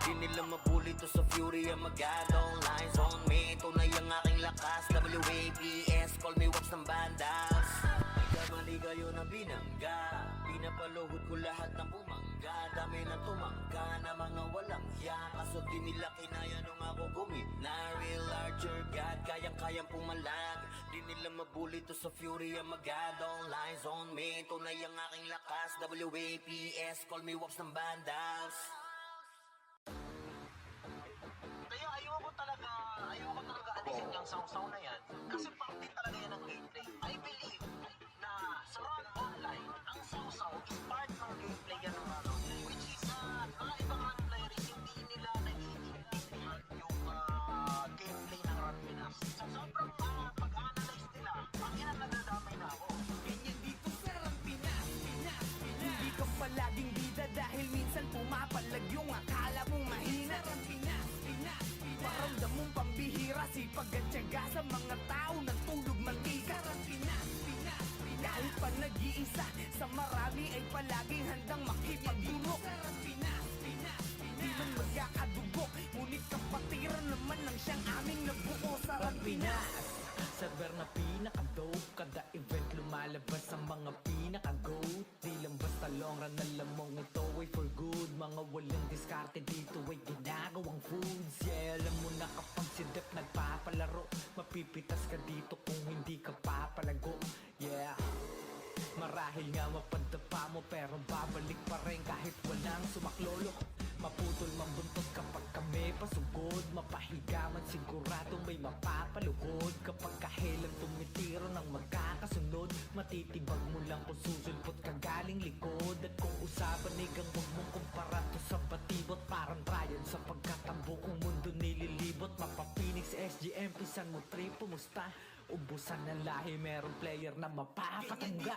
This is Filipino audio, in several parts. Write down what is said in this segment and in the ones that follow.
Di nila mabuli to sa fury ang magad. All lines on me, tunay ang aking lakas. WAPS, call me wax ng bandas. Mali kayo na binangga, pinapaluhod ko lahat ng bumangga. Dami na tumangka na mga walang hiya, kaso di nila kinaya nung ako gumitna. Real larger God, kayang-kayang pumalag. Di nila mabuli to sa fury ang magad. All lines on me, tunay ang aking lakas. WAPS, call me wax ng bandas. Kaya ayoko talaga alisin yung saw-saw na yan. Kasi parte talaga yan ng gameplay. I believe na sa run online, ang saw-saw is part ng gameplay yan ng ano. Which is, mga ibang run players, hindi nila naiintindihan yung gameplay ng Run Pinas. So, sobrang pag-analyze nila, ang ina nadadamay na ako. Ganyan dito sa Run Pinas. Hindi ka palaging bida dahil minsan pumapalag yung akala mong mahina. Sa Run Pinas. Paramdam mong pambihira, sipag at tiyaga sa mga tao nagtulog mantika. Sa Run Pinas. Kahit pa nag-iisa, sa marami ay palaging handang makipagdulok. Sa Run Pinas. Di man magkakadugo, ngunit kapatiran naman ng siyang aming nabuo. Sa Run Pinas. Server na pinaka-dope, kada event lumalabas ang mga pinaka-goat. Di lang basta long run, alam mong ito ay for good. Mga walang diskarte dito ay ginagawang foods. Yeah, alam mo na kapag si Dep nagpapalaro, mapipitas ka dito kung hindi ka papalago. Yeah, marahil nga mapadapa mo pero babalik pa rin kahit walang sumaklolo. Maputol man buntot kapag kami pasugod, mapahiga man sigurado may mapapalugod. Kapag kahelang tumitiro ng magkakasunod, matitibag mo lang kung susulpot ka galing likod. At kung usapan igang huwag mong kumpara to sa batibot, parang Ryan sapagkat ang buong mundo nililibot. Mapapinix SGM, pisan mo trip, pumusta? Ubusan ng lahi, merong player na mapapatangga.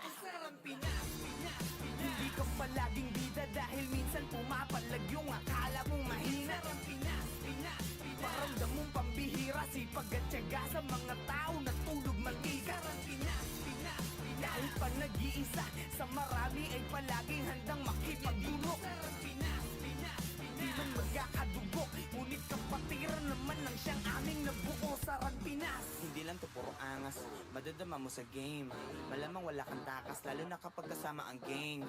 Hindi ka palaging bida dahil minsan pumapalag yung akala mong mahina. Sa Run Pinas. Paramdam mong pambihira, sipag at tiyaga sa mga tao nagtulog mantika. Sa Run Pinas. Kahit pa nag-iisa, sa marami ay palaging handang makipagdulok. Sa Run Pinas. Di man magkakadugo, ngunit kapatiran naman ng siyang aming nabuo. Sa Run Pinas. Hindi lang to puro angas, madadama mo sa game. Malamang wala kang takas, lalo na kapag kasama ang gang.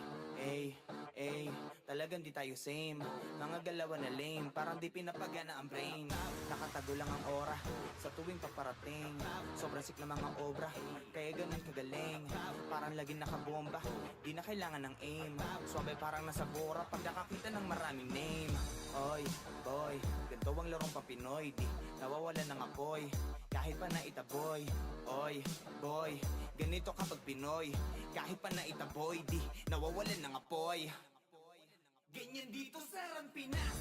Talagang di tayo same. Mga galawan na lame, parang di pinapagana ang brain. Nakatago lang ang aura sa tuwing paparating. Sobrang sick na mga obra, kaya ganun kagaling. Parang laging nakabomba, di na kailangan ng aim. Suwabay parang nasa bora pag nakakita ng maraming name. Oy, boy, ganito ang larong papinoy, di nawawalan ng apoy kahit pa naitaboy. Oy, boy, ganito kapag Pinoy, kahit pa naitaboy, di nawawalan ng apoy. Ganyan dito sa Run Pinas.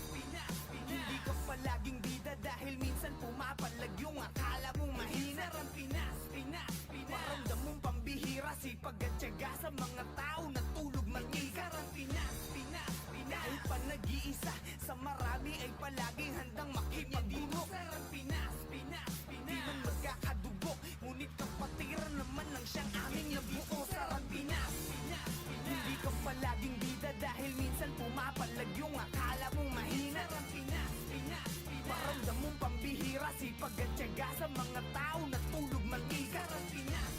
Hindi ka palaging bida dahil minsan pumapalag yung akala mong mahina. Sa Run Pinas. Paramdam mong pambihira, sipag at tiyaga sa mga tao nagtulog mantika. Sa Run Pinas. Kahit pa nag-iisa, sa marami ay palaging handang makipagdulok. Sa Run Pinas. Di man magkakadugo, ngunit kapatiran naman ng siyang aming nabuo. Sa Run Pinas. Hindi ka palaging bida dahil minsan pumapalag yung akala mong mahina. Sa Run Pinas. Paramdam mong pambihira, sipag at tiyaga sa mga tao nagtulog mantika. Sa Run Pinas.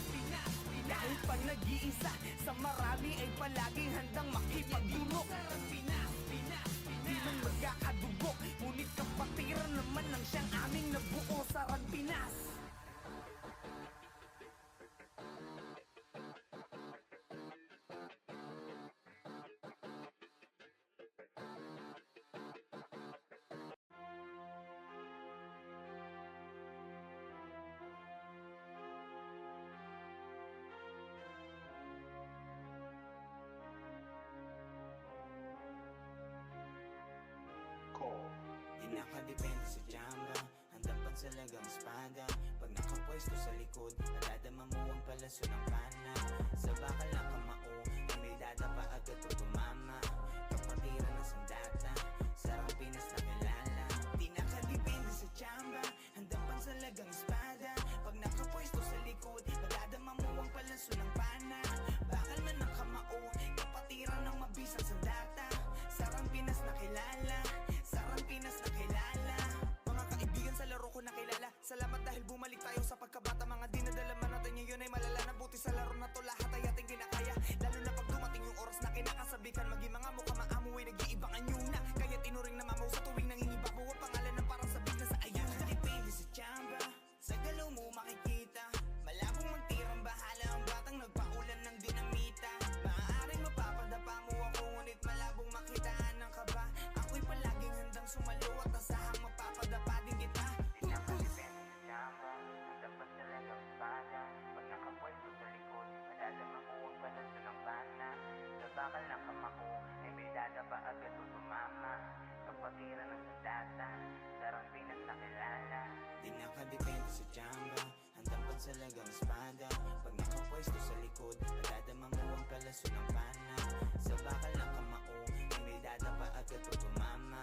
Kahit pa nag-iisa, sa marami ay palaging handang makipagdulok. Sa Run Pinas. Di man magkakadugo, ngunit kapatiran naman ng siyang aming nabuo. Sa Run Pinas. Di nakadepende sa jamba, handang pansalagang espada. Pag nakapwesto sa likod, nadadama mo ang palaso ng pana. Sa bakal na kamao, ang may dadapa agad pag tumama. Kapatiran ng sandata, sarang Pinas na kilala. Di nakadepende sa jamba, handang pansalagang espada. Pag nakapwesto sa likod, nadadama mo ang palaso ng pana. Bakal man ng kamao, kapatiran ng mabisang sandata. Sarang Pinas na kilala, sarang Pinas dahil bumalik tayo sa pagkabata. Mga dinadalaman natin ngayon ay malala na, buti sa laro na to lahat ay ating kinakaya. Lalo na pag dumating yung oras na kinakasabikan, maging mga mukha maamo ay nag-iibang anyo na. Kaya tinuring na mamaw sa tuwing nangingibabaw ang pangalan ng parang sabik na sa ayuda. Depende sa tsamba, sa galaw mo makikita, malabong magtirang bahala ang batang nagpaulan ng dinamita. Maaaring mapapadapa mo ako, ngunit malabong makitaan ng kaba. Ako'y palaging handang sumalo at asahang mapapadapa din kita. Pinakadepende sa tsamba, ang dapat talagang espada. Pag nakapwesto sa likod, madadama mo ang balanso ng bana. Sa bakal ng kamako, ay may dadapa agad o tumama. Kapatiran ng sandata, sarang Pinas na kilala. Di nakadepende sa tsamba, handang pansalagang espada. Pag nakapwesto sa likod, madadama mo ang kalaso ng bana. Sa bakal ng kamao, ay may dadapa agad o tumama.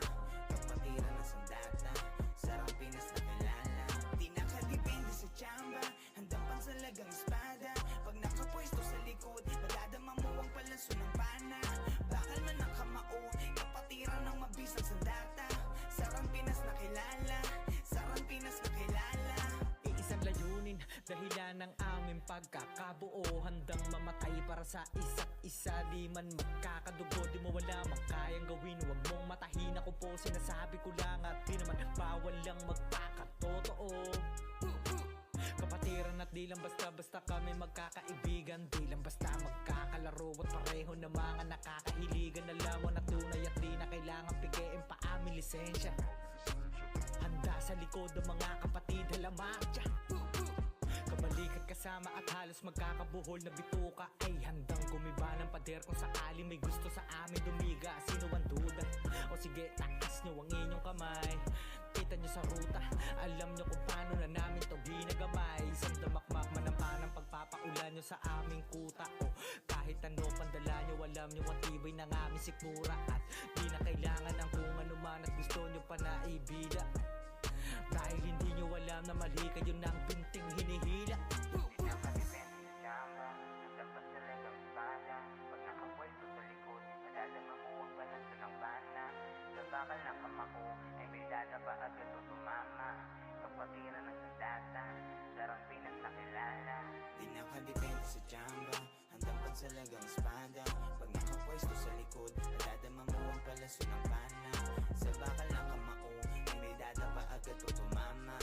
Kapatiran ng sandata, sarang Pinas na kilala. Di nakadepende sa tsamba, handang pansalagang espada. Pag nakapwesto sa likod, madadama mo ang palaso ng pana. Bakal man ang kamao, kapatiran ng mabisang sandata. Sarang Pinas na kilala, sarang Pinas na kilala. Iisang layunin, dahilan ng aming pagkakabuo. Handang mamatay para sa isa't isa. Di man magkakadugo, di mo wala mang kayang gawin. Huwag mong matahin ako po, sinasabi ko lang. At di naman bawal lang magpakatotoo. Kapatiran at di lang basta-basta kami magkakaibigan. Di lang basta magkakalaro at pareho na mga nakakahiligan. Alaman na tunay at di na kailangan pigiin pa aming lisensya. Handa sa likod ng mga kapatid, halamatya. Kabalikat kasama at halos magkakabuhol na bituka. Ay handang gumiba ng pader kung sakali may gusto sa amin dumiga. Sino ang duda? O sige, takas nyo ang inyong kamay. Kita nyo sa ruta, alam nyo kung paano na namin to ginagamay. Isang damakmak man ang panang pagpapaulan nyo sa aming kuta. O kahit ano pandala nyo, alam nyo ang tibay ng aming sikmura. At di na kailangan ng kung ano man at gusto nyo pa na ibida. Dahil hindi nyo alam na mali kayo ng binting hinihila. Nakadepende sa tsamba, ang dapat talagang espada. Pag nakapwesto sa likod, madadama mo ang balanso ng bana. Sa bakal ng kamako, ay may dadapa agad o tumama. Kapatiran ng sandata, sarang Pinas na kilala. Di nakadepende sa tsamba, handang pansalagang espada. Pag nakapwesto sa likod, madadama mo ang palaso ng bana. Sa bakal ng kamao, ay may dadapa agad o tumama.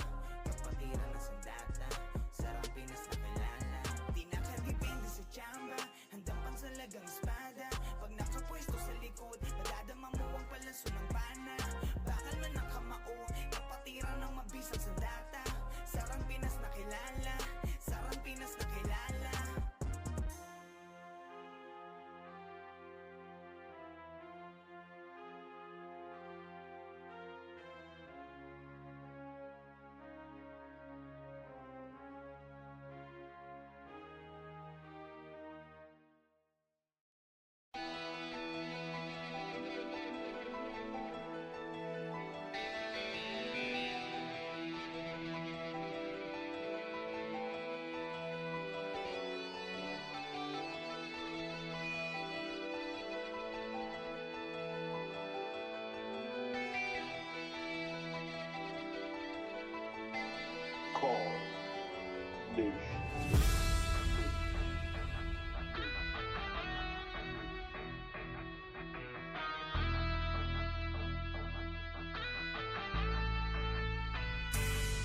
Kapatiran ng sandata, sarang Pinas na kilala. Di nakadepende sa tsamba, handang pansalagang espada. Pag nakapwesto sa likod, madadama mo ang palaso ng bana. Bakal man ang kamao, kapatiran ng mabisang sandata. Sarang Pinas na kilala, sarang Pinas na kilala. Call Nation.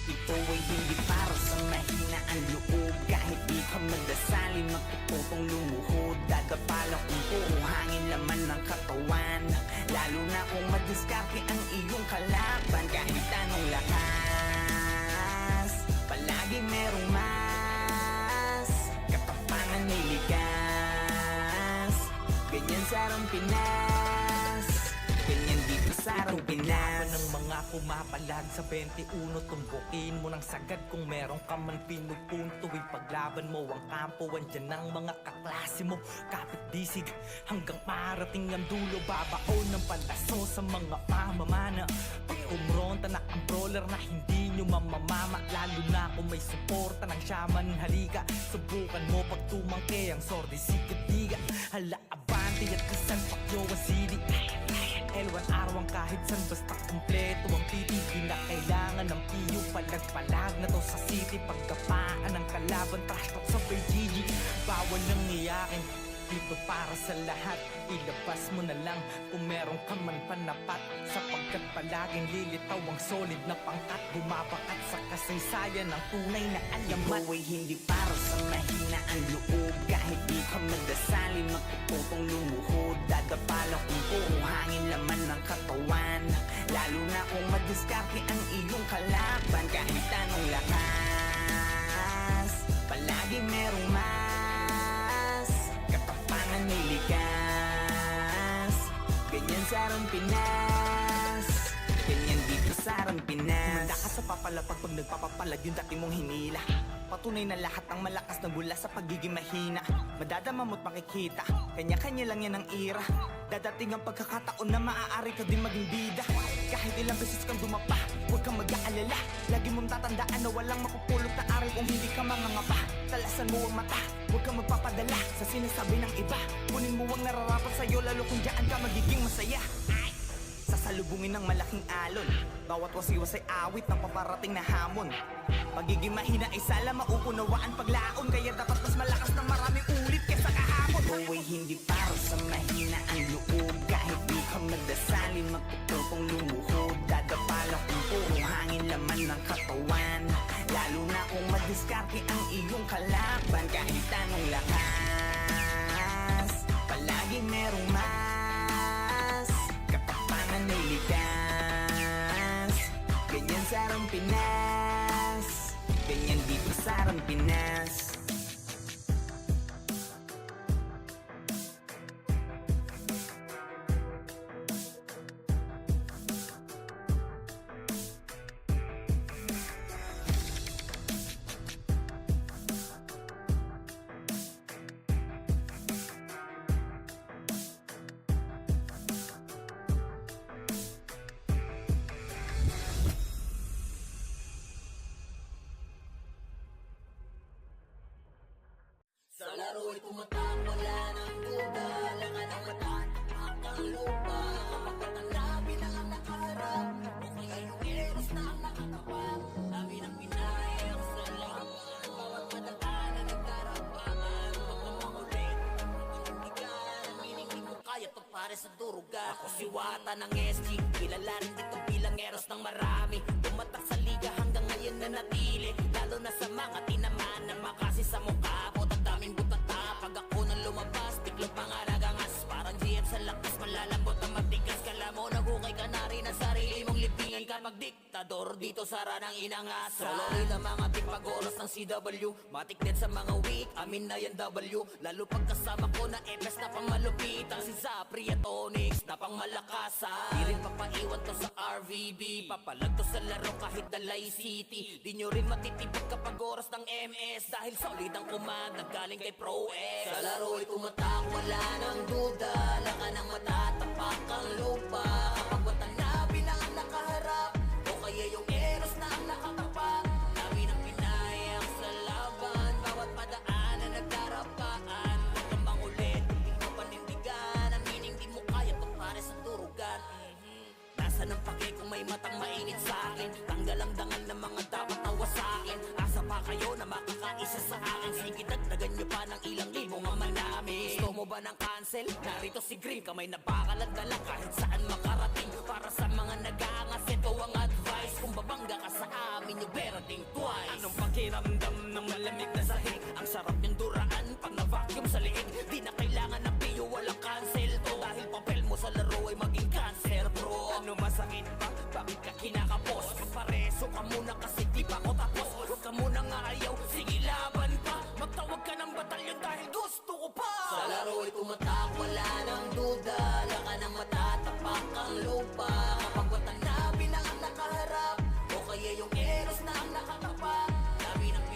Ito ay hindi para sa mahina ang loob. Kahit di ka magdasali, magtututong lumuhod. Dadapalang kung puro hangin laman ng katawan. Lalo na kung madiskarte ang iyong kalaban. Kahit anong lakas, palagi merong mas. Katapangan may likas. Ganyan sarang Pinas, ganyan dito sarang Pinas. Ng mga kumapalad sa 21, tumbukin mo ng sagad kung meron ka man pinupunto. Ipaglaban mo ang kampo, andyan ng mga kaklase mo. Kapit disig hanggang marating ang dulo. Babaon ng palaso sa mga mamamana. Pag umronta na ang brawler na hindi nyo mamamama. Lalo na kung may suporta ng shaman, halika. Subukan mo pag tumangke ang sordi, sikatiga. Hala, abante at kasan pakyo wasili. L1 araw kahit san basta kumpleto ang PT. Di na kailangan ng PU, palag-palag na to sa city. Pagkapaan ng kalaban, trash talk sa GG. Bawal nang iyakin, dito para sa lahat. Ilabas mo na lang kung meron ka man panapat, sapagkat palaging lilitaw ang solid na pangkat. Bumabakat sa kasaysayan ng tunay na alamat. Buhay hindi para sa mahina ang loob. Kahit di ka magdasali, magtututong lumuhod. Dadapala kung puro hangin laman ng katawan, lalo na kung madiskarte ang iyong kalaban. Kahit anong lakas, palaging merong mas. Katapangan may likas, ganyan sa Arang Pinas, ganyan dito sa Arang Pinas. Kumanda ka sa papalapag pag nagpapapalag yung dati mong hinila. Patunay na lahat ng malakas na mula sa pagiging mahina. Madadama mo't makikita, kanya-kanya lang yan ang ira. Dadating ang pagkakataon na maaari ka din maging bida. Kahit ilang beses kang dumapa, huwag kang mag-aalala. Lagi mong tatandaan na walang mapupulot na aral kung hindi ka mangangapa. Talasan mo ang mata, huwag kang magpapadala sa sinasabi ng iba. Kunin mo ang nararapat sa'yo, lalo kung dyan ka magiging masaya. Sasalubungin ng malaking alon, bawat wasiwas ay awit ng paparating na hamon. Pagiging mahina ay sala mauunawaan paglaon, kaya dapat mas malakas ng maraming ulit kesa kahapon. Buhay hindi para sa mahina ang loob. Kahit di ka magdasali, magtutupong lumuhod. Dadapala kung puro hangin laman ng katawan, lalo na kung madiskarte ang iyong kalaban. Kahit anong lakas, palaging merong mas. Katapangan may likas, ganyan sa Arang Pinas, ganyan dito sa Arang Pinas. Sa laro'y tumatak, wala nang duda. Lakan ang mata, ang lupa. Kapag matanabi na ang nakaharap, o kaya yung eros na ang nakatapang. Dami ng pinayang sa laban, bawat madaan na nagdarapaan. Pagmamangulit, pagmamangigan, ang meaning di mo kaya to pare sa duruga. Ako si Wata ng SG, kilala rin dito bilang eros ng marami. Tumatak sa liga hanggang ngayon na natili, lalo na sa mga tinamaan na makasi sa mukha. Daming butata, pag ako nang lumabas, tiklop mga nagangas. Parang GM sa lakas, malalambot ang matigas. Kala mo nagukay ka na rin ang sarili mong libingan kapag diktador dito sa ranang inangasa. Solo rin ang mga tigpag-oras ng CW, matik din sa mga weak, amin na yan W. Lalo pagkasama ko na FS na pang malupitan, si Zapri at Onyx na pang malakasan. Di rin papaiwan to sa RVB, papalag to sa laro kahit Dalay City. Di nyo rin matitipid kapag oras ng MS, dahil solid ang kumanda galing kay Pro X. Sa laro'y tumatak, wala nang duda. Lakan ang matatapak ang lupa. Kapag matanabi na ang nakaharap, o kaya yung eros na ang nakatapak. Dami ng pinayang sa laban, bawat padaan na nagdarapaan. Huwag kang mangulit, hindi mo panindigan. Ang meaning di mo kaya to pare sa durugan. Nasa ng pake kung may matang mainit sa akin. Tanggal ang dangal ng mga dapat nawa sa akin. Asa pa kayo na makakaisa sa akin? Sige, dagdagan nyo pa ng ilang libong ama namin. Gusto mo ba ng cancel? Narito si Green, kamay na bakalan dala kahit saan makarating. Para sa mga nag-aangas, ito ang advice. Kung babangga ka sa amin, you better think twice. Anong pakiramdam ng malamig na sahig? Ang sarap yung duraan pag na-vacuum sa liig. Di na kailangan ng piyo, walang cancel to. Dahil papel mo sa laro ay maging cancer, bro. Ano masakit pa? Bakit ka kinakapos? Magpareso ka muna kasi di pa ako tapos. Huwag ka muna nga ayaw, sige laban pa. Magtawag ka ng batalyon dahil gusto ko pa. Sa laro'y tumatak, wala nang duda. Lakan ang matatapak ang lupa. Kapag watanabi na ang nakaharap, o kaya yung eros na ang nakatapak. Dami ng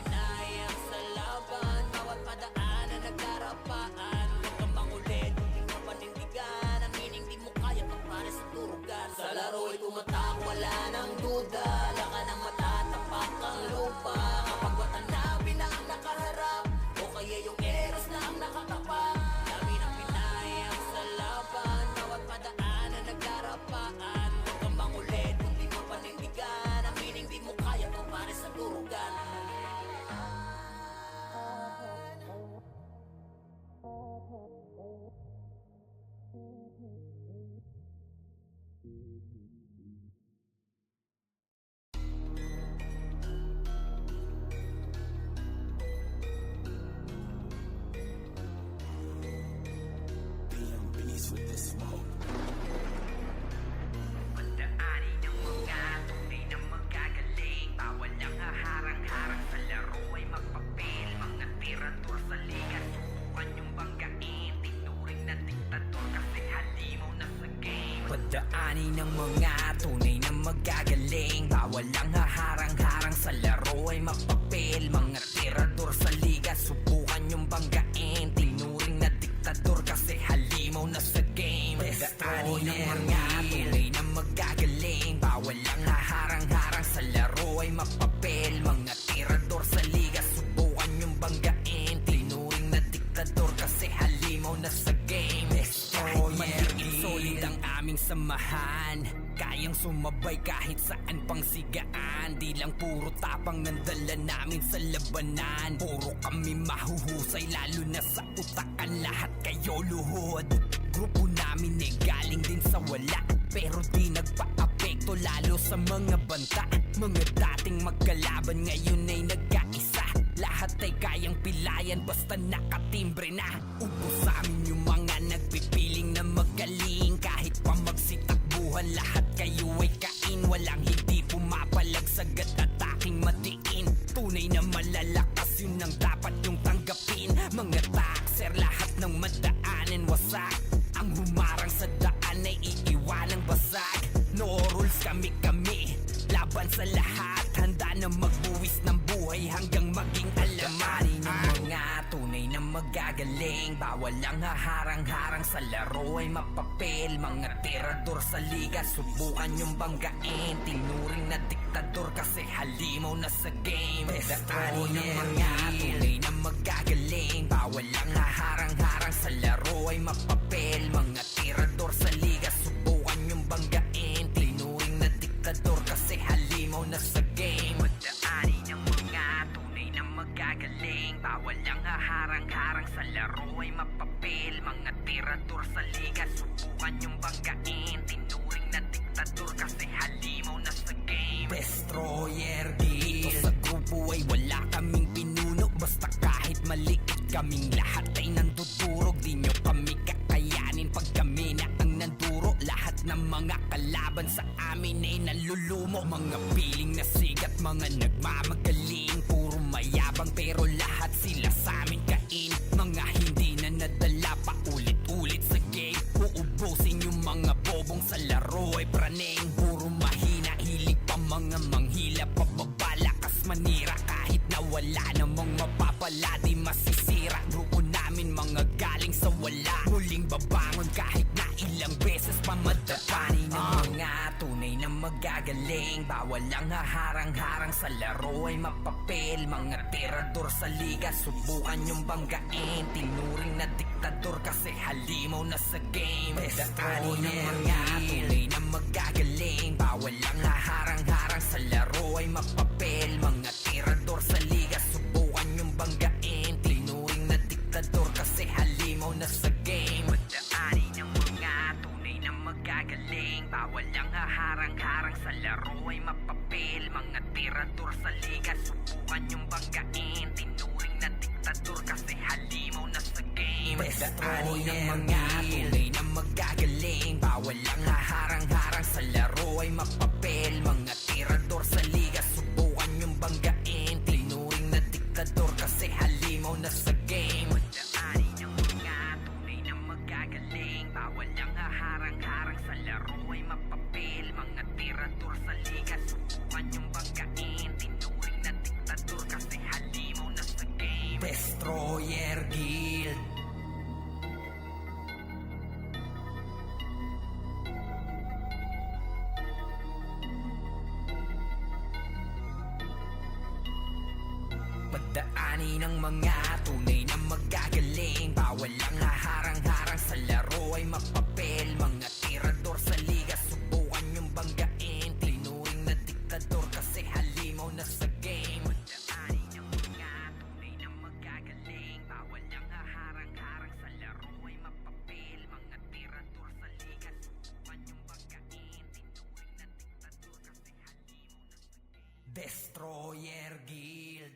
Pagdaani ng mga tunay na magagaling, bawal ang haharang-harang sa laro ay magpapil. Mga tirador sa liga, subukan yung banggain. Tinuring na diktador kasi halimaw na sa game. Pagdaani ng mga tunay na magagaling, bawal ang haharang-harang sa laro ay magpapil. Mga tirador sa liga, subukan yung banggain. Tinuring na diktador kasi halimaw na sa game. Pagdaani ng mga tunay na magagaling, bawal ang haharang-harang sa laro ay magpapil. Mga tirador sa liga, subukan yung banggain. Tinuring na diktador kasi halimaw na sa game. Kahit maliit solid ang aming samahan, kayang sumabay kahit saan pang sigaan. Di lang puro tapang nandala namin sa labanan, puro kami mahuhusay lalo na sa utakan. Lahat kayo luhod, grupo namin ay galing din sa wala, pero di nagpa-apekto lalo sa mga banta. Mga dating magkalaban ngayon ay nagkaisa, lahat ay kayang pilayan basta nakatimbre na. Upo sa amin yung mga nagpipiling na magaling, kahit pa magsitakbuhan lahat kayo ay kain. Walang hindi pumapalag sagad at aking matiin. Tunay na malalakas, yun ang dapat yung tanggapin. Mga taxer, lahat ng madaanan wasak. Ang humarang sa daan ay iiwanang basag. No rules, kami-kami, laban sa lahat. Handa na magbuwis ng buhay hanggang maging alamat. Ng mga tunay na magagaling, bawal ang haharang-harang sa laro ay mapapil. Mga tirador sa liga, subukan yung banggain. Tinuring na diktador kasi halimaw na sa game. Pagdaani ng mga tunay na magagaling, bawal ang haharang-harang sa laro ay mapapil. Mga tirador sa liga, subukan yung banggain. Tinuring na diktador kasi halimaw na sa game. Pagdaani ng mga tunay na magagaling, bawal ang haharang-harang sa laro ay mapapil. Mga tirador sa liga, subukan yung banggain. Tinuring na diktador kasi halimaw na sa game. Destroyer Dito sa grupo ay wala kaming pinuno, basta kahit maliit kaming lahat ay nandudurog. Di nyo kami kakayanin pag kami na ang nanduro. Lahat ng mga kalaban sa amin ay nalulumo. Mga piling na sigat, mga nagmamagaling, puro mayabang pero lahat sila sa amin kain. Mga hindi na nadala pa ulit-ulit sa game, uubusin yung mga bobong sa laro ay praneng. Puro mahina, hilig pa mga manghila, pababalakas manira. Kahit na wala namang mapapala, di masisira. Grupo namin mga galing sa wala, muling babangon kahit na ilang beses pamadapani. Ng mga tunay na magagaling, bawal ang haharang-harang sa laro ay mapapil. Mga tirador sa liga, subukan yung banggain. Tinuring na diktador kasi halimaw na sa game. Pagdaani ng mga tunay na magagaling, bawal ang haharang-harang sa laro ay mapapil. Mga tirador sa liga, subukan yung banggain. Tinuring na diktador kasi halimaw na sa game. Pagdaani ng mga tunay na magagaling, bawal ang haharang-harang sa laro ay mapapil. Mga tirador sa liga, subukan yung banggain. Tinuring na diktador kasi halimaw na sa game. Pagdaani ng mga tunay na magagaling, bawal ang haharang-harang sa laro ay mapapil. Mga tirador sa liga, subukan yung banggain. Tinuring na diktador kasi halimaw na sa game. Pagdaani ng mga tunay na magagaling, bawal ang haharang-harang sa laro ay mapapil. Mga tirador sa liga, subukan yung banggain. Tinuring na diktador kasi halimaw na sa game. Destroyer Guild. Pagdaani ng mga tunay na magagaling, bawal ang haharang-harang sa laro ay mapapil. Mga tirador sa liga, subukan yung banggain. Tinuring na diktador kasi halimaw na sa game. Pagdaani ng mga tunay na magagaling, bawal ang haharang-harang sa laro ay mapapil. Mga tirador sa Destroyer Guild.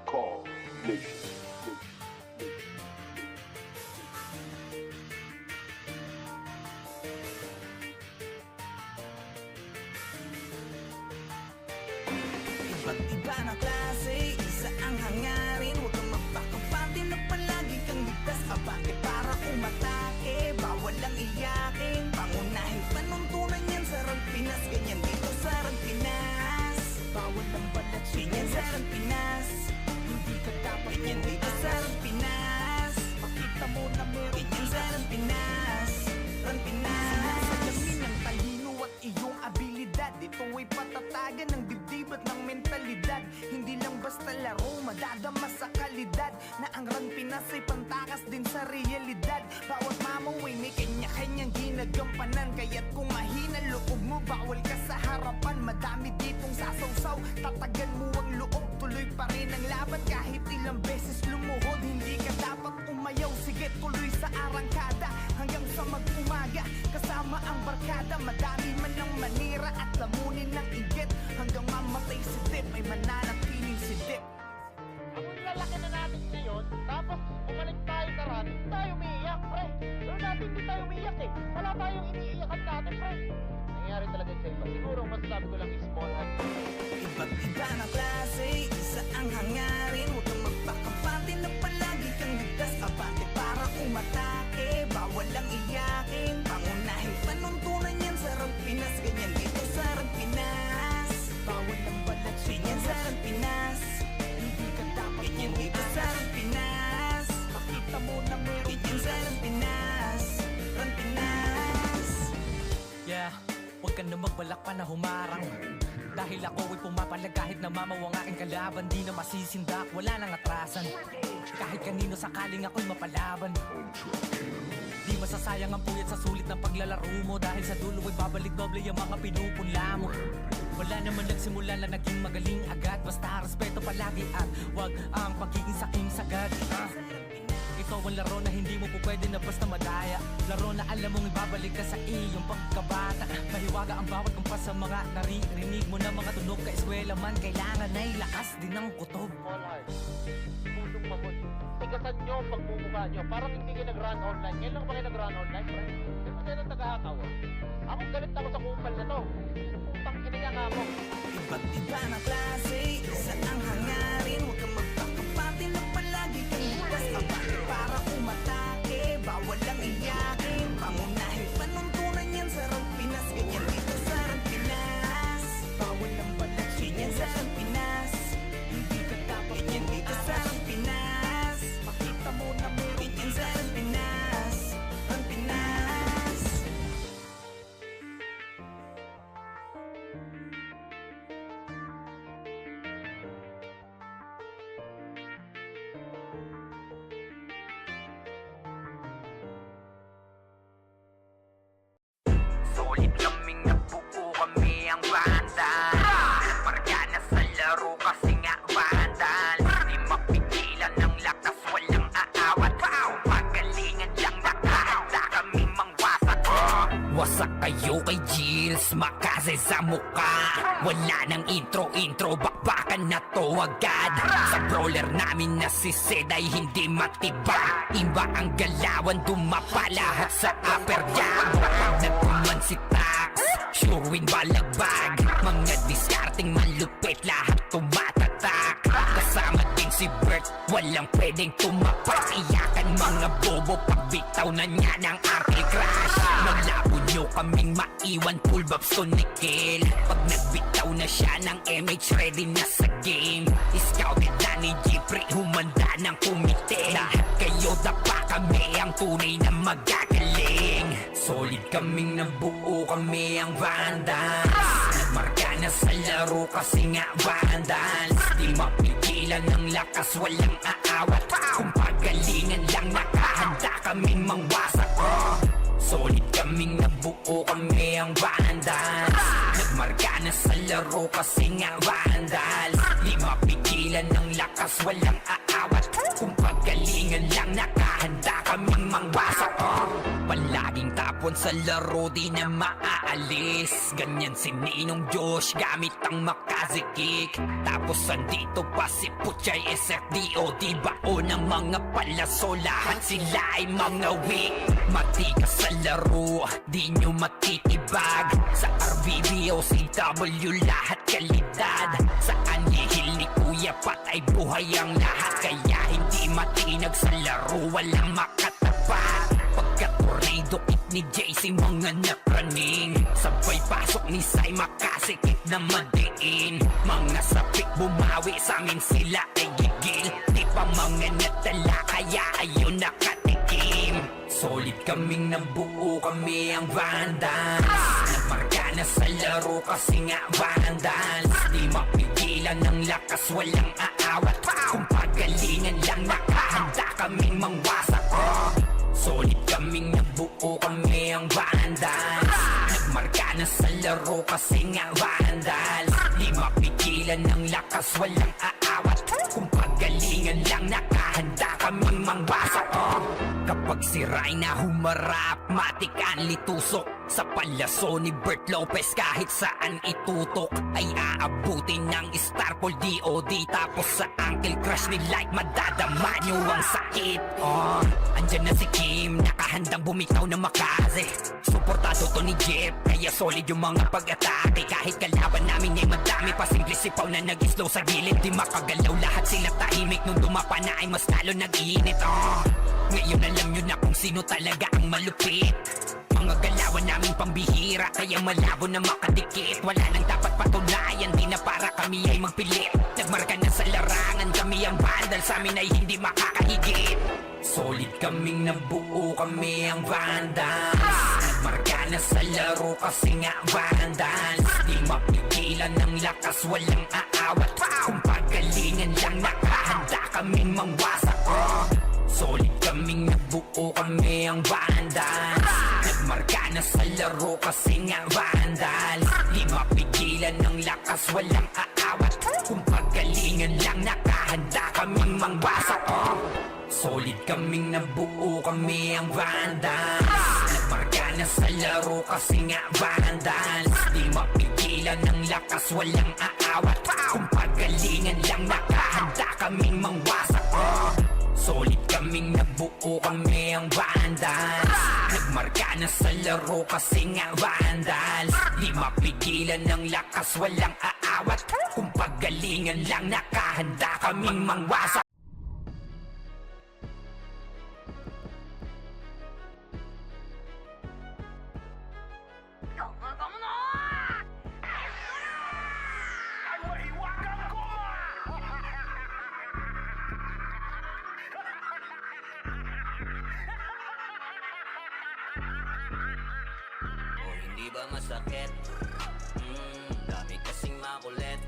Call Nation. Iba't iba na klase, isa ang hangarin. Huwag kang magpakampante na palagi kang ligtas. Abante para umatake, bawal lang iyakin. Pangunahin panuntunan yan sa Pinas. Ganyan dito sa Pinas. Bawal lang balat, ganyan sa Pinas. Hindi ka dapat ganyan dito sa Pinas. Pakita mo na meron ganyan sa Pinas. Pinas. Salamin ng talino at iyong abilidad. Ito ay patatagan ng dibdib at ng mentalidad. Hindi lang basta laro, madadama sa kalidad. Na ang Run Pinas ay pantakas din sa realidad. Bawat mamaway may kanya-kanyang ginagampanan. Kaya't kung mahina loob mo, bawal ka sa harapan. Madami ditong sasawsaw, tatagan mo ang loob. Tuloy pa rin ang laban kahit ilang beses lumuhod. Hindi ka dapat umayaw, sige tuloy sa arangkada. Hanggang sa mag-umaga, kasama ang barkada. Madami man ang manira at lamunin ng inggit. Hanggang mamatay si Dip, ay mananatiling si Dip. Ang lalaki na natin ngayon, tapos bumalik tayo sa run, hindi tayo umiiyak, pre. Pero natin hindi tayo umiiyak eh. Wala tayong iniiyakan dati, pre. Nangyari talaga sa iba. Siguro masasabi ko lang is small hand. Iba't iba na klase, isa ang hangarin. Huwag kang magpakampante na palagi kang ligtas. Abante para umatake, bawal lang iyakin. Pangunahin panuntunan yan sa Pinas. Ganyan dito sa Pinas. Bawal lang balat, ganyan sa Pinas. Hindi ka dapat ganyan dito sa Pinas. Makita mo na meron ganyan sa Pinas. Pinas. Yeah, huwag ka na magbalak pa na humarang. Dahil ako ay pumapalag kahit namamaw ang aking kalaban. Di na masisindak, wala nang atrasan. Kahit kanino sakaling ako'y mapalaban. Di masasayang ang puyat sa sulit ng paglalaro mo. Dahil sa dulo ay babalik doble yung mga pinupunla mo. Wala naman nagsimula na naging magaling agad. Basta respeto palagi at wag ang pagiging saking sagad. Ito ang laro na hindi mo po pwede na basta madaya. Laro na alam mong ibabalik ka sa iyong pagkabata. Mahiwaga ang bawat kumpas sa mga naririnig mo na mga tunog. Ka-eskwela man, kailangan ay lakas din ng kutob. Small heart. Pusong mamon. Tigasan nyo ang pagmumukha nyo. Parang hindi kayo nag-run online. Ngayon lang ba kayo nag-run online, pre? Di ba kayo nagtaka-akaw? Ako galit ako sa kupal na to. Putang iniya nga ako. Iba't iba na klase, isa ang hangarin. Huwag kang magpakampante na palagi kang ligtas. Abante para umatake, bawal lang iyakin. Pangunahin panuntunan yan sa Pinas. Ganyan dito sa Pinas. Bawal lang balat, ganyan sa Pinas. Hindi ka dapat ganyan dito sa Pinas. Makita mo na meron ganyan sa Pinas. Pinas. Solid kaming nabuo kami ang banda. Margana sa laro kasi nga vandal. Di mapigilan ng lakas, walang aawat. Pagalingan lang nakahanda kaming mangwasak. Wasak kayo kay Gilles, makase sa muka. Wala nang intro, bakbakan na to agad. Sa brawler namin na si Zed ay hindi matibag. Iba ang galawan, dumapa lahat sa upper jab. Nagkuman si Tax, sure win balagbag. Mga diskarting malupit, lahat tumatatak. Kasama din si Bert, walang pwedeng tumapak. Iyakan mga bobo, pagbitaw na niya ng arcade crash. Malabo nyo kaming maiwan, full babs to Nickel. Pag nagbitaw na siya ng MH, ready na sa game. Scouted na ni Jeffrey, humanda ng kumite. Lahat kayo dapa, kami ang tunay na magagaling. Solid kaming nabuo, kami ang Vandals. Nagmarka na sa laro kasi nga Vandals. Di mapigilan ng lakas, walang aawat. Kung pagalingan lang, nakahanda kaming mangwasak. Solid kaming nabuo, kami ang Vandals. Nagmarka na sa laro kasi nga Vandals. Di mapigilan mapigilan ng lakas, walang aawat. Kung paggalingan lang, nakahanda kaming mangwasak. Palaging tapon sa laro, di na maaalis. Ganyan si Ninong Josh, gamit ang makazikik. Tapos andito pa si Puchay SFDO, di bao ng mga palaso, lahat sila ay mga weak. Matikas sa laro, di nyo matitibag. Sa RBB o CW, lahat kalidad. Sa anihil ni Kuya Pat ay buhay ang lahat. Kaya hindi matinag sa laro, walang makatapat. Pagka-tornado kick ni JC, mga napraning. Sabay pasok ni Sai, makasikip na madiin. Mga sapik bumawi, sa amin sila ay gigil. Di pa mga natala, kaya ayun nakatikim. Solid kaming nabuo, kami ang Vandals. Nagmarka na sa laro kasi nga Vandals. Di mapigilan ng lakas, walang aawat. Kung pagalingan lang, nakahanda kaming mangwasak. Solid kaming nabuo, kami ang Vandals. Nagmarka na sa laro kasi nga Vandals. Di mapigilan ng lakas, walang aawat. Kung pagalingan lang, nakahanda kaming mangwasak. Kapag si Rayna humarap, matikan litusok. Sa palaso ni Bert Lopez, kahit saan itutok ay aabutin ng Starpol DOD. Tapos sa Uncle Crush ni Light, madadama nyo ang sakit. Andyan na si Kim, nakahandang bumitaw na makaze. Suportado to ni Jeff, kaya solid yung mga pag-atake. Kahit kalaban namin ay madami pa, simple sipaw na nag-slow sa gilid. Di makagalaw, lahat sila tahimik. Nung dumapa na ay mas lalo nag-iinit. Ngayon alam nyo na kung sino talaga ang malupit. Mga galawan namin pambihira, kaya malabo na makadikit. Wala nang dapat patunayan, di na para kami ay magpilit. Nagmarka na sa larangan, kami ang Vandal, sa amin ay hindi makakahigit. Solid kaming nabuo, kami ang Vandals. Nagmarka na sa laro kasi nga Vandals. Di mapigilan ng lakas, walang aawat. Kung pagalingan lang, nakahanda kaming mangwasak. Solid kaming nabuo, kami ang Vandals. Nagmarka na sa laro kasi nga Vandals. Di mapigilan ng lakas, walang aawat. Kung pagalingan lang, nakahanda kaming mangwasak. Solid kaming nabuo, kami ang Vandals. Nagmarka na sa laro kasi nga Vandals. Di mapigilan ng lakas, walang aawat. Kung pagalingan lang, nakahanda kaming mangwasak. Solid kaming nabuo, kami ang Vandals. Nagmarka na sa laro kasi nga Vandals. Di mapigilan ng lakas, walang aawat. Kung pagalingan lang, nakahanda kaming mangwasak. Hindi ba masakit? Dami kasing makulit.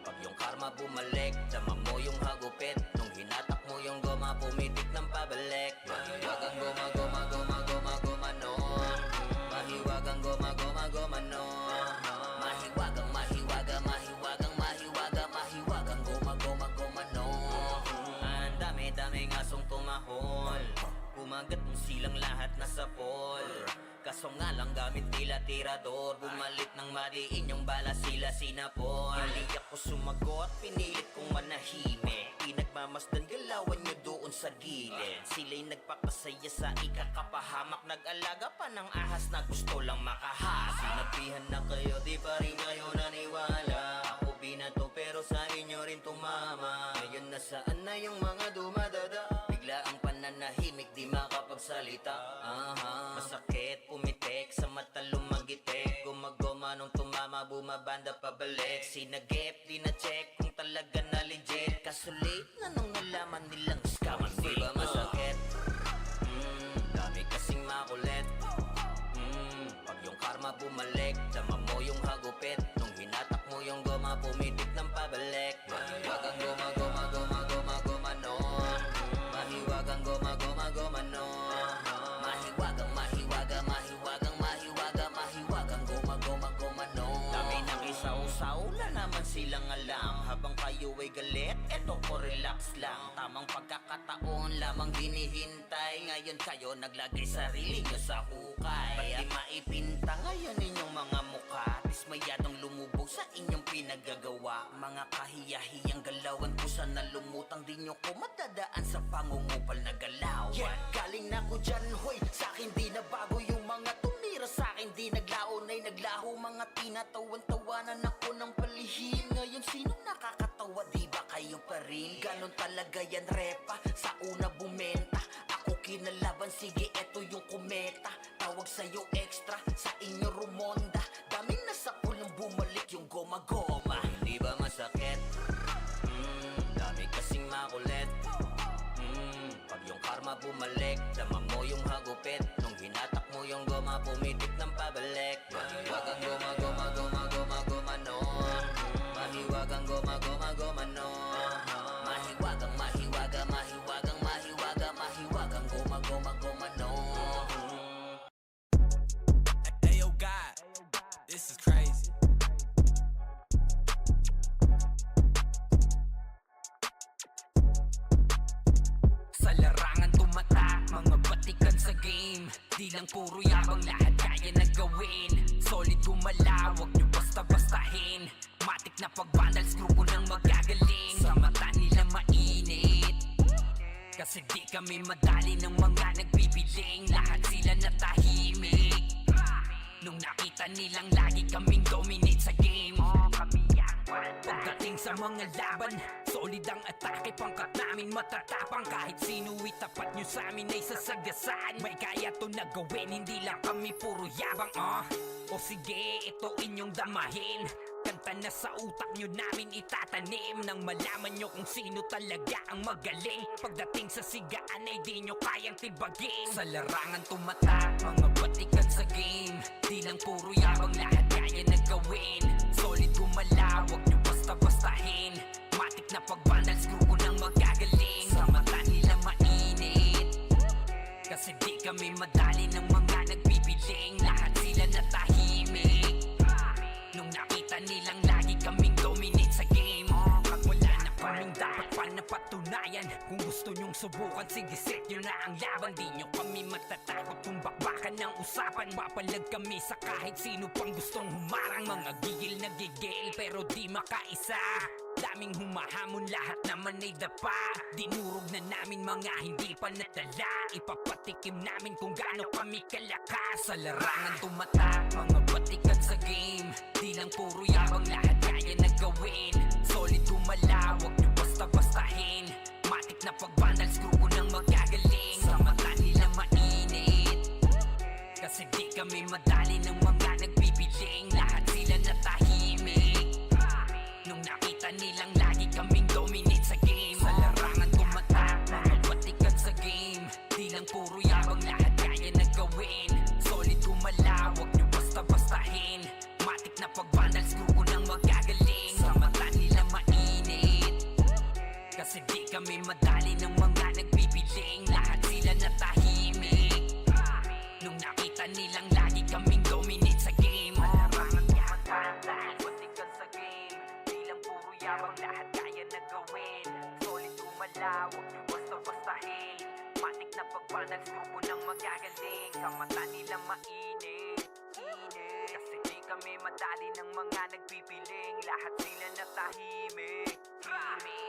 Pag yung karma bumalik, dama mo yung hagupit. Nung hinatak mo yung goma, pumitik ng pabalik. Mahiwagang goma, goma, goma, goma, goma, no. Mahiwagang goma, goma, goma, no. Mahiwagang, mahiwaga, mahiwagang, mahiwaga, mahiwagang goma, goma, goma, no. Ang dami-daming asong tumahol. Kumagat mo silang lahat nasa pol. Kaso nga lang gamit nila tirador. Bumalit ng mariin yung bala sila sinapol. Hindi ako sumagot, pinilit kong manahimik. Pinagmamasdan galawan nyo doon sa gilid. Sila'y nagpapasaya sa ikakapahamak. Nag-alaga pa ng ahas na gusto lang makahas. Sinabihan na kayo, di pa rin kayo naniwala. Ako binato pero sa inyo rin tumama. Ngayon nasaan na yung mga dumadada? Bigla ang pananahimik, di makapagsalita. Masakit, pumitik, sa mata lumagitik. Gumagoma nung tumama, bumabanda pabalik. Sinagip, di na check kung talaga na legit. Kaso late na nung nalaman nilang scam ang fake. Di ba masakit? Dami kasing makulit. Pag yung karma bumalik, dama mo yung hagupit. Nung hinatak mo yung goma, pumitik ng pabalik. Mahiwagang goma, goma, goma, goma, goma, no. Mahiwagang goma, goma, goma, no. Mahiwagang, mahiwaga, mahiwagang, mahiwaga, mahiwagang goma, goma, goma, no. Dami nang isaw sausaw, wala naman silang alam. Habang kayo ay galit, eto ko relax lang. Tamang pagkakataon lamang hinihintay. Ngayon kayo naglagay sarili nyo sa hukay. Ba't di maipinta ngayon inyong mga mukha? Dismayadong lumubog sa inyong pinagagawa. Mga kahiyahiyang galawan ko sana lumutang. Di nyo ko madadaan sa pangungupal na galaw. Yeah, galing na ko dyan, hoy. Sa'kin di na bago yung mga tumira sa'kin. Di naglaon ay naglaho. Mga tinatawan-tawanan ako ng palihim. Ngayon sino nakakatawa? Di ba kayo pa rin? Ganon talaga yan, repa. Sa una bumenta, ako kinalaban. Sige, eto yung kometa. Tawag sa'yo extra, sa inyo rumonda. Daming nasa pulang bumalik yung goma-goma. Hindi ba masakit? Dami kasing makulit. Pag yung karma bumalik, dama mo yung hagupit. Nung hinatak mo yung goma, pumitik ng pabalik. Mahiwag ang goma, goma, goma, goma, goma, nun. Mahiwag ang goma, goma, goma, nun. Mahiwag ang mahiwaga, mahiwagang mahiwaga, mahiwag ang goma, goma, goma, nun. Hey yo God, this is crazy. Sa larangan tumatak, mga batikan sa game. Di lang puro yabang, lahat kaya na gawin. Solid gumalaw, wag nyo basta-bastahin. Matik na pagbandals, grupo ng magagaling. Sa mata nila mainit, kasi di kami madali ng mga nagbibiling. Lahat sila natahimik nung nakita nilang lagi kaming dominate sa game. Pagdating sa mga laban, solid ang atake. Pangkat namin matatapang, kahit sino itapat nyo sa amin ay sasagasaan. May kaya to na gawin, hindi lang kami puro yabang. O sige, ito inyong damahin. Kanta na sa utak nyo namin itatanim. Nang malaman nyo kung sino talaga ang magaling. Pagdating sa sigaan ay di nyo kayang tibagin. Sa larangan tumatak, mga batikan sa game. Di lang puro yabang, lahat kaya na gawin. Solid gumalaw, wag nyo basta-bastahin. Matik na pagbandals, grupo ng magagaling. Sa mata nila mainit, kasi di kami madali ng mga nagbibiling. Lahat sila natahimik nung nakita nilang lagi kaming dominate sa game. Wala na kaming dapat pa napatunayan. Kung gusto nyong subukan, sige set nyo na ang laban. Di nyo kami matatakot kung bakbakan ng usapan. Papalag kami sa kahit sino pang gustong humarang. Mga gigil na gigil pero di makaisa. Daming humahamon, lahat naman ay dapa. Dinurog na namin mga hindi pa nadala. Ipapatikim namin kung gaano kami kalakas. Sa larangan tumatak, mga batikan sa game. Di lang puro yabang, lahat kaya na gawin. Solid gumalaw, wag nyo basta-bastahin. Matik na pagbandals, grupo ng magagaling. Sa mata nila mainit, kasi di kami madali ng mga nagbibiling. Lahat sila natahimik nung nakita nilang lagi kaming dominate sa game. Sa larangan tumatak, mga batikan sa game. Di lang puro yabang, lahat kaya na gawin. Solid gumalaw, wag nyo basta-bastahin. Matik na pagbandals, grupo ng magagaling. Sa mata nila mainit, kasi di kami madali ng mga nagbibiling. Lahat sila natahimik nung nakita nilang lagi kaming dominate sa game. Larangan tumatak, dahil batikan sa game. Di lang puro yabang, lahat kaya na gawin. Solid gumalaw, wag nyo basta-bastahin. Matik na pagbandals, grupo ng magagaling. Sa mata nila mainit, kasi di kami madali ng mga nagpipiling. Lahat sila natahimik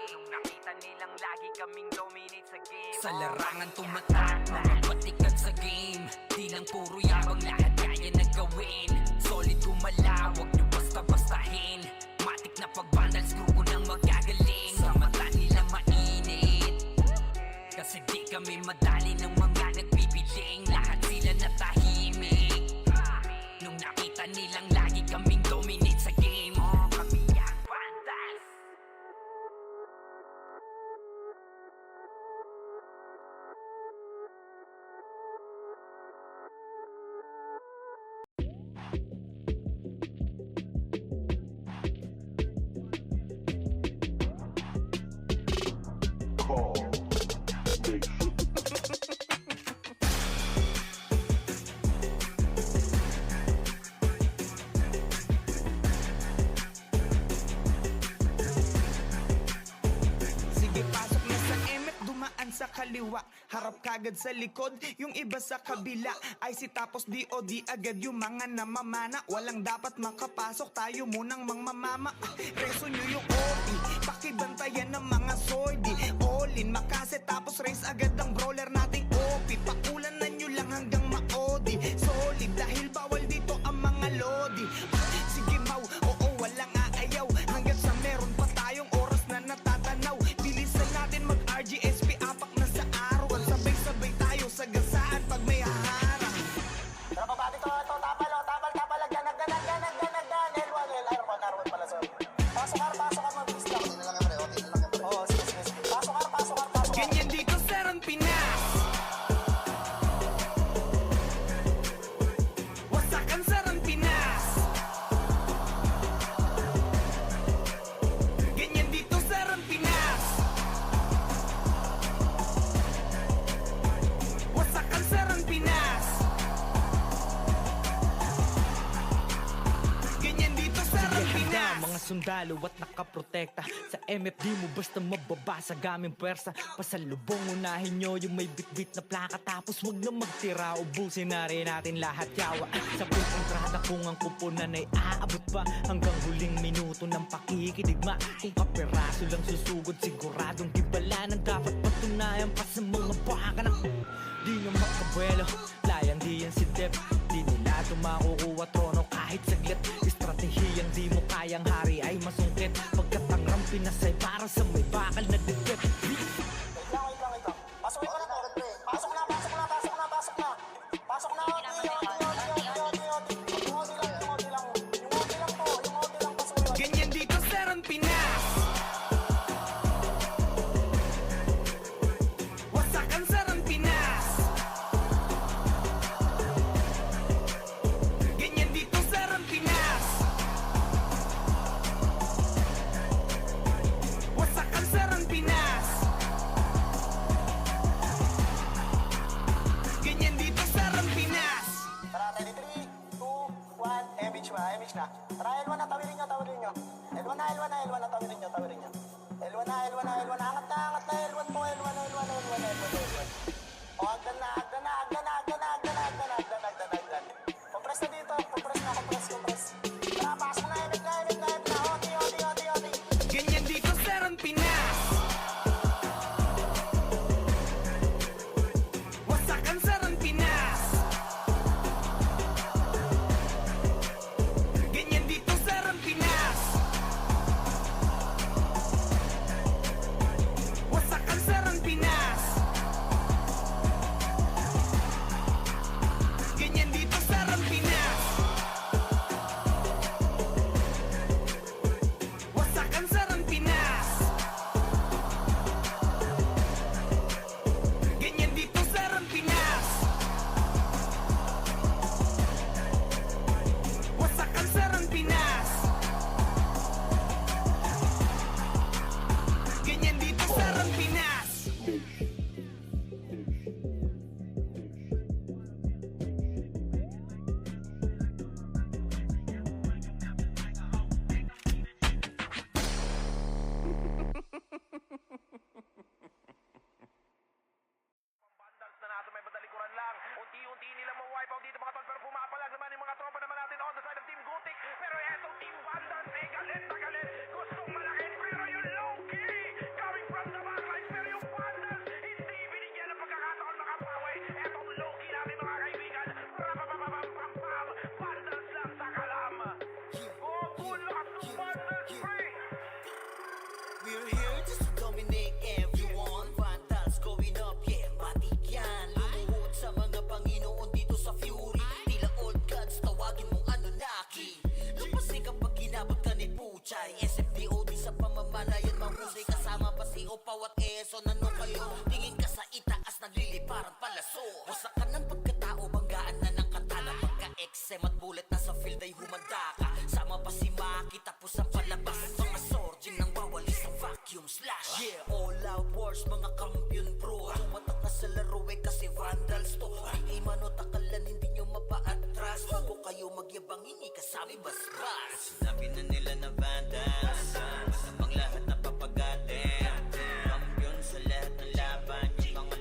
nung nakita nilang lagi kaming dominate sa game. Sa larangan tumatak, mga batikan sa game. Di lang puro yabang, lahat kaya na gawin. Solid gumalaw, wag nyo basta-bastahin. Matik na pagbandals, grupo ng magagaling. Sa mata nila mainit, kasi di kami madali ng mga nagbibiling. Lahat sila natahimik nung nakita nilang lagi kaming dominate sa game. Kami ang bandals. kaliwa, harap kagad sa likod, yung iba sa kabila. IC tapos DOD agad yung mga namamana. Walang dapat makapasok, tayo munang mangmamama. Reso nyo yung OP, pakibantayan ng mga sordi. All in, makase tapos race agad ang brawler nating OP. Pakulanan nyo lang hanggang maodi. Solid dahil bawal dito ang mga lodi. Sige mau, oo walang aayaw. Hanggang sa meron pa tayong oras na natatanaw. Bilisan natin mag-RGSP, apak na sa araw. At sabay-sabay tayo sa gasaan pag may haharang. Tara baba dito, ito, tapal, ganag, L1 pala, sorry. Pasok ka, mabilis lang. Okay na lang yan, pre. Oo, sige. Pasok ka. Ganyan dito sa Ran Pinas. Wasakan sa Ran Pinas. Ganyan dito sa Ran Pinas. Wasakan sa Ran Pinas. Ganyan dito sa Ran Pinas. Mga sundalo at nakaprotekta sa MFD mo basta mababasa gaming pwersa. Pasalubong unahin nyo yung may bitbit na plaka. Tapos wag na magtira, ubusin na rin natin lahat yawa. Sa kontrada kung ang kupunan ay aabot pa hanggang huling minuto ng pakikidigma. Kung kaperaso lang susugod siguradong gibalanan. Dapat patunayan pa sa mga baka na di nyo makabuelo. Layang di yan si Dep, di nila tumakukuha trono kahit saglit. Estratehiyang di mo kayang hari ay masungkit. Pagkat ang Ran Pinas ay para sa may bakal na dikit. Wait lang. Pasok na. Ganyan dito sa Ran Pinas. Wasakan sa Ran Pinas. Ganyan dito sa Ran Pinas. Wasakan sa Ran Pinas. Ganyan dito sa Ran Pinas. Tara, 3, 2, 1, image na. Tara, L1 na, tawirin nyo. L1 na, tawirin nyo. L1 na, angat na, L1 po, L1. O, agdan na. Compress na dito, compress. Tara, pasok na, image na. Oti. Ganyan dito sa Ran Pinas. Wasakan sa Ran Pinas. Ganyan dito sa Ran Pinas. Wasakan sa Ran Pinas. Ganyan dito sa Ran Pinas. Wasakan sa Ran Pinas. Ganyan dito sa Ran Pinas. Wasakan sa Ran Pinas. Ganyan dito sa Ran Pinas. Vandals na natin may badalikuran lang. Unti-unti nila ma-wipe out dito mga tol. Pero pumapalag naman yung mga tropa naman natin on the side of Team Gothic. Pero etong Team Vandals ay galit na galit. Gustong malakit pero yung low-key coming from the backline. Pero yung Vandals hindi binigyan ng pagkakataon makapawi. Etong low-key natin mga kaibigan. Rapapapapapapam. Vandals lang sa kalam. Goku lakas ng Vandals free. We're here just to dominate everyone. Vandals going up, yeah, matik yan. Lumuhod sa mga Panginoon dito sa Fury. Tila old gods, tawagin mong Anunnaki. Lapasay kapag ginabot ka ni Puchay. SFDOD sa pamamalayan, mahusay kasama pa si Opaw at Eson. Ano kayo? Tingin ka sa itaas, nagliliparan palaso. Wasakan ng pagkatao, banggaan na ng katana. Pagka-XM at bullet na sa field ay humanda ka. Sama pa si Maki, tapos ang palabas. Mga sorging nang bawali sa vacuum slash. Yeah, all out wars, mga kampiyon bro. Tumatak na sa laro eh kasi Vandals to. Di mano takalan, hindi nyo mapa-atras. Bago kayo magyabang, hindi kasami basbas. Sinabi na nila na Vandals Masabang lahat na papagatin. Kampiyon sa lahat ng laban. Yung mga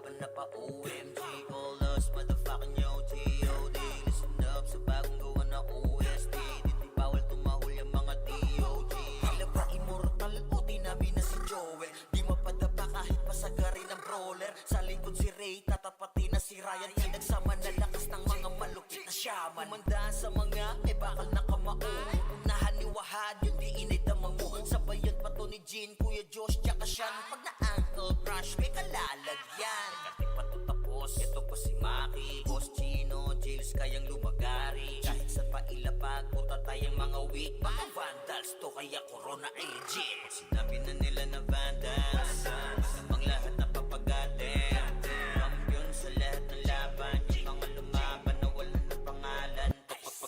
laban na pa OMG. Call us motherfucking yo G.O.D. Listen up sa bagong gawa na OST. Dito'y bawal tumahol yung mga DOG. Tila ba immortal o di namin na si Joel? Di mapadapa kahit pasagarin ng brawler. Sa likod si Ray, tatapatin na si Ryan. Pinagsama na lakas ng mga malupit na shaman. Umandaan sa mga may bakal na kamao. Unahan ni Wahad, yun di inidamang mo. Sabayan pa to ni Jean, Kuya Josh, tsaka Sean. Pag na-ankle crush, may kalalagyan. Kahit pa to tapos, ito pa si Maki, Boss Chino, Jails kayang lumagari. Kahit saan pa ilapag, puta tayong mga weak. Mga vandals to, kaya corona agent. Sinabi na nila na vandals, namang lahat na papagatin. Kampiyon sa lahat ng laban, yung mga lumaban na wala na pangalan.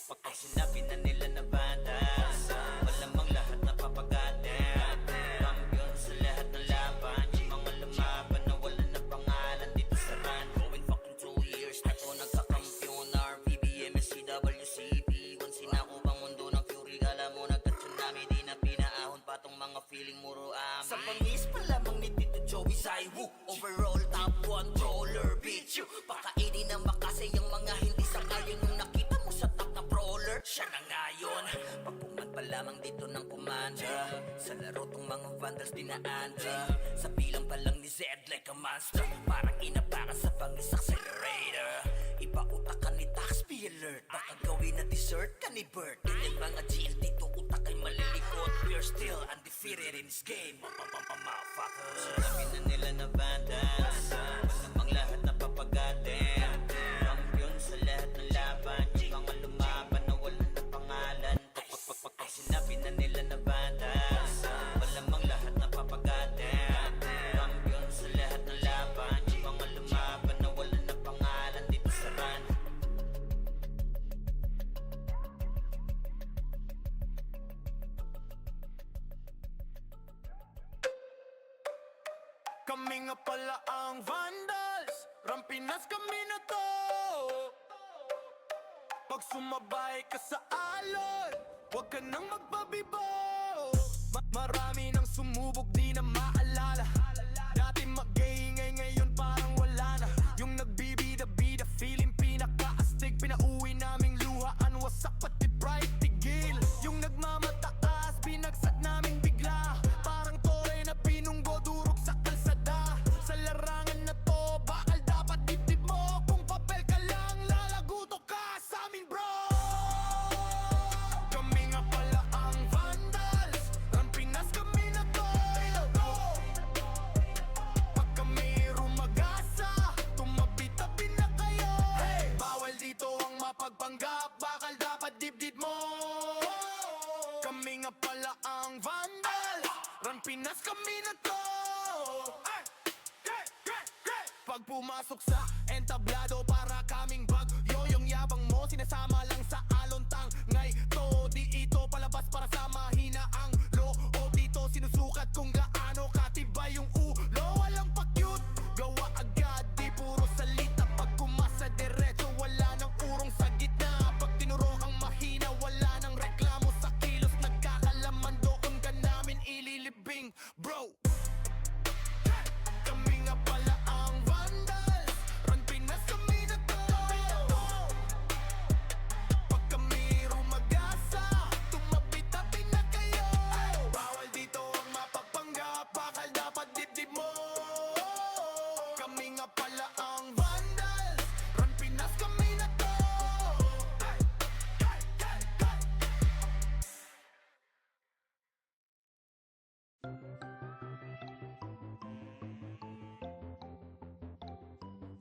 Pag sinabi na nila na vandals, malamang lahat na papagatin. Kampiyon sa lahat ng laban, yung mga lumaban na wala na pangalan dito sa run. Going fucking 2 years na to nagkakampiyon. RVBM, SCWCP, once sinako bang mundo ng Fury. Alam mo nagka-tsunami, di na pinaahon pa tong mga feeling muro amin. Sa pangis pa lamang ni Tito Joey Saiwu, overall top 1 troller, bitch. Pakainin na makasay yung mga hindi sangayon. Yung nakita mo sa top na brawler, siya na ngayon. Pagpuman pa lamang dito ng kumanda, sa laro tong mga vandals dinaanda. Sa bilang pa lang ni Zed like a monster, parang inapakan sa pangis accelerator. Ipautakan ni Taxpi alert, baka gawin na dessert ka ni Bert. Ganyan mga GL dito utak ay malilikot. We're still undefeated in this game, motherfuckers. Sinabi na nila na vandals, namang lahat na papagatin. Kampiyon sa lahat ng laban, yung mga lumaban na wala na pangalan. Pag sinabi na nila na vandals, malamang lahat na papagatin. Kampiyon sa lahat ng laban, yung mga lumaban na wala na pangalan dito sa run. Kami nga pala ang vandals, Rampinas kami na to. Pag sumabay ka sa alon, huwag ka nang magbabibo. Marami nang sumubok, di na maalala. Dati mag-iingay, ngayon parang wala na. Yung nagbibida-bida, feeling pinaka-astig. Pinauwi naming luhaan, wasak pati pride, tigil. Yung nagmamataas, binagsak namin bigla. Parang tore na pinunggo, durog sa kalsada. Sa larangan na to, bakal dapat dibdib mo. Kung papel ka lang, lalaguto ka sa amin, bro. Kami nga pala ang vandals, ang Pinas kami na to. Pag kami rumagasa, tumabi-tabi na kayo. Bawal dito ang mapagpanggap, bakal dapat dibdib mo. Kami nga pala ang vandals, ang Pinas kami na to. Pag pumasok sa entablado, para kaming bagyo. Yung yabang mo, sinasama lang sa alontang. Ngay to, di ito palabas para sa mahina ang loob. Dito sinusukat kung gaano katibay yung ulo. Walang pa-cute, gawa agad, di puro salita. Pag kumasa diretso, wala nang urong sa gitna. Pag tinuro kang mahina, wala nang reklamo sa kilos. Nagkakalaman doon ka namin ililibing, bro. Kami nga pala ang vandals, Run Pinas kami na to. Pag kami rumagasa, tumabi-tabi na kayo. Bawal dito ang mapagpanggap, bakal dapat dibdib mo. Kami nga pala ang vandals, Run Pinas kami na to.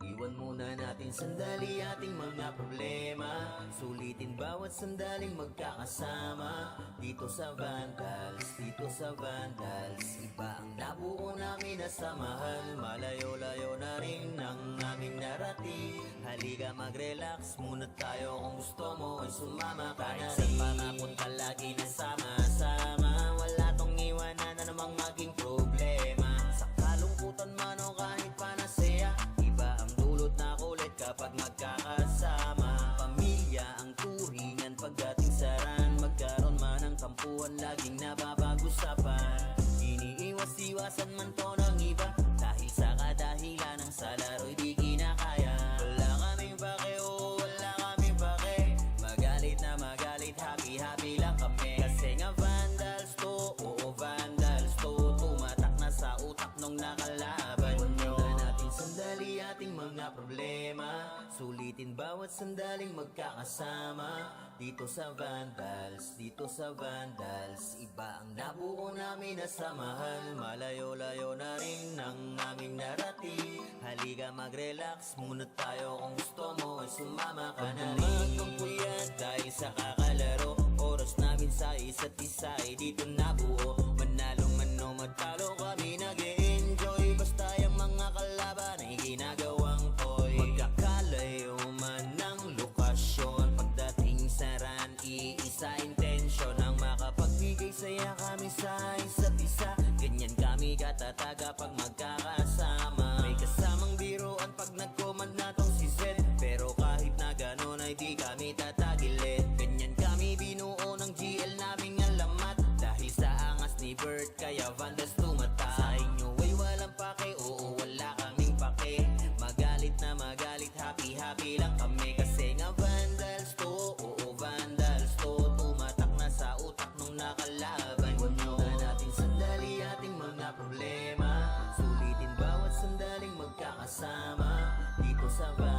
Iwan muna natin sandali ating mga problema. Sulitin bawat sandaling magkakasama. Dito sa Vandals, dito sa Vandals. Iba ang nabuo namin na samahan. Malayo-layo na rin ang aming narating. Halika mag-relax muna tayo, kung gusto mo ay sumama ka na rin. Sa pangapunta lagi na sama-sama. Wala tong iwanan na namang maging problema. Sa kalungkutan man o kahit panasaya, iba ang dulot na kulit kapag magkakasama. Pamilya ang turingan pagdating sa ran. Magkaroon man ng kampuhan, laging napapag-usapan. Iniiwas-iwasan man to ng iba, dahil sa kadahilan ng sa laro'y di kinakaya. Wala kaming pake, oo wala kaming pake. Magalit na magalit, happy lang kami. Kasi nga vandals to, oo vandals to. Tumatak na sa utak nung nakalaban nyo. Natin sandali ating mga problema. Sulitin bawat sandaling magkakasama. Dito sa vandals, dito sa vandals. Iba ang nabuo namin na samahan. Malayo-layo na rin ang aming narating. Halika mag-relax muna tayo kung gusto mo ay sumama ka na rin. Magpuyat dahil sa kakalaro. Oras namin sa isa't isa ay dito nabuo. Manalo man o matalo kami nag-e-enjoy. Basta yung mga kalaban ay ginagawang toy. Magkakalayo man ng lokasyon. Pagdating sa run, iisa intensyon ang makapagbigay saya kami sa isa't isa. Ganyan kami katataga pag magkakasama. May kasamang biruan pag nag-command na tong si Zed. Pero kahit na ganon ay di kami tatagilid. Ganyan kami binuo ng GL naming alamat. Dahil sa angas ni Bert kaya vandals tumata. Sa inyo ay walang pake, oo wala kaming pake. Magalit na magalit, happy lang kami. Kasi nga vandals to, oo vandals to. Tumatak na sa utak nung nakalaban nyo. Natin sandali ating mga problema. Sulitin bawat sandaling magkakasama. Dito sa